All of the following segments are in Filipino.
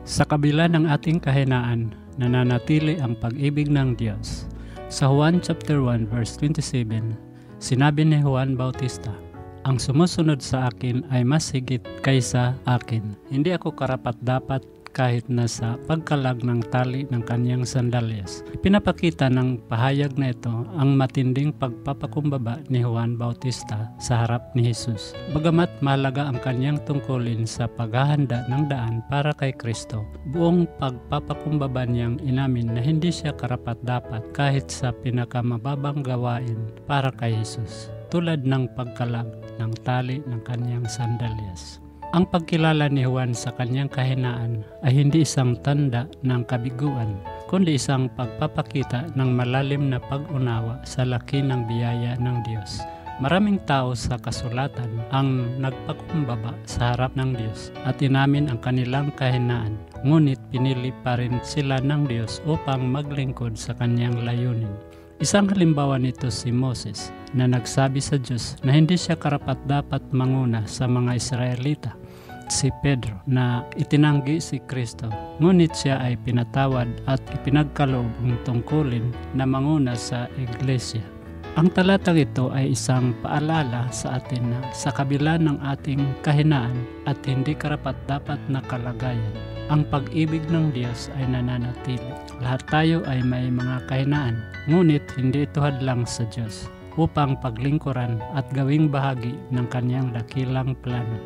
Sa kabila ng ating kahinaan, nananatili ang pag-ibig ng Diyos. Sa Juan chapter 1 verse 27, sinabi ni Juan Bautista, "Ang sumusunod sa akin ay mas higit kaysa akin. Hindi ako karapat-dapat kahit nasa pagkalag ng tali ng kanyang sandalyas." Pinapakita ng pahayag na ito ang matinding pagpapakumbaba ni Juan Bautista sa harap ni Jesus. Bagamat mahalaga ang kanyang tungkulin sa paghahanda ng daan para kay Kristo, buong pagpapakumbaba niyang inamin na hindi siya karapat-dapat kahit sa pinakamababang gawain para kay Jesus, tulad ng pagkalag ng tali ng kanyang sandalyas. Ang pagkilala ni Juan sa kanyang kahinaan ay hindi isang tanda ng kabiguan, kundi isang pagpapakita ng malalim na pag-unawa sa laki ng biyaya ng Diyos. Maraming tao sa kasulatan ang nagpakumbaba sa harap ng Diyos at inamin ang kanilang kahinaan, ngunit pinili pa rin sila ng Diyos upang maglingkod sa kanyang layunin. Isang halimbawa nito si Moses na nagsabi sa Diyos na hindi siya karapat-dapat manguna sa mga Israelita. Si Pedro na itinanggi si Kristo, ngunit siya ay pinatawad at ipinagkaloob ang tungkulin na manguna sa iglesia. Ang talatang ito ay isang paalala sa atin na sa kabila ng ating kahinaan at hindi karapat-dapat na kalagayan, ang pag-ibig ng Diyos ay nananatili. Lahat tayo ay may mga kahinaan, ngunit hindi ito hadlang sa Diyos upang paglingkuran at gawing bahagi ng kanyang dakilang plano.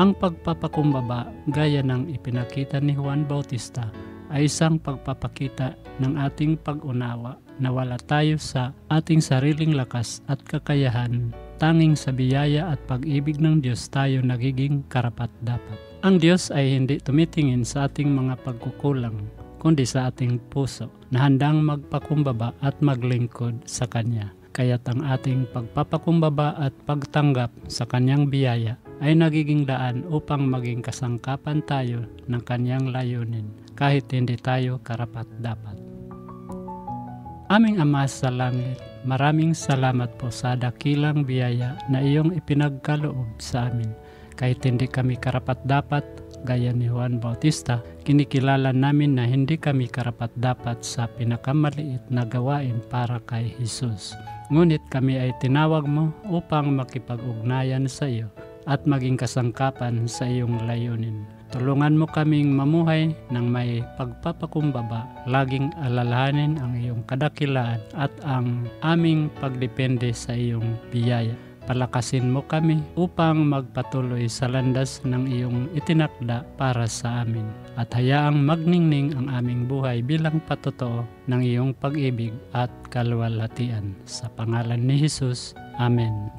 Ang pagpapakumbaba gaya ng ipinakita ni Juan Bautista ay isang pagpapakita ng ating pag-unawa na wala tayo sa ating sariling lakas at kakayahan. Tanging sa biyaya at pag-ibig ng Diyos tayo nagiging karapat-dapat. Ang Diyos ay hindi tumitingin sa ating mga pagkukulang, kundi sa ating puso na handang magpakumbaba at maglingkod sa Kanya. Kaya't ang ating pagpapakumbaba at pagtanggap sa Kanyang biyaya ay nagiging daan upang maging kasangkapan tayo ng Kanyang layunin kahit hindi tayo karapat-dapat. Aming Ama sa langit, maraming salamat po sa dakilang biyaya na iyong ipinagkaloob sa amin. Kahit hindi kami karapat-dapat, gaya ni Juan Bautista, kinikilala namin na hindi kami karapat-dapat sa pinakamaliit na gawain para kay Jesus. Ngunit kami ay tinawag mo upang makipag-ugnayan sa iyo at maging kasangkapan sa iyong layunin. Tulungan mo kaming mamuhay ng may pagpapakumbaba, laging alalahanin ang iyong kadakilaan at ang aming pagdepende sa iyong biyaya. Palakasin mo kami upang magpatuloy sa landas ng iyong itinakda para sa amin. At hayaang magningning ang aming buhay bilang patotoo ng iyong pag-ibig at kaluwalhatian. Sa pangalan ni Jesus, Amen.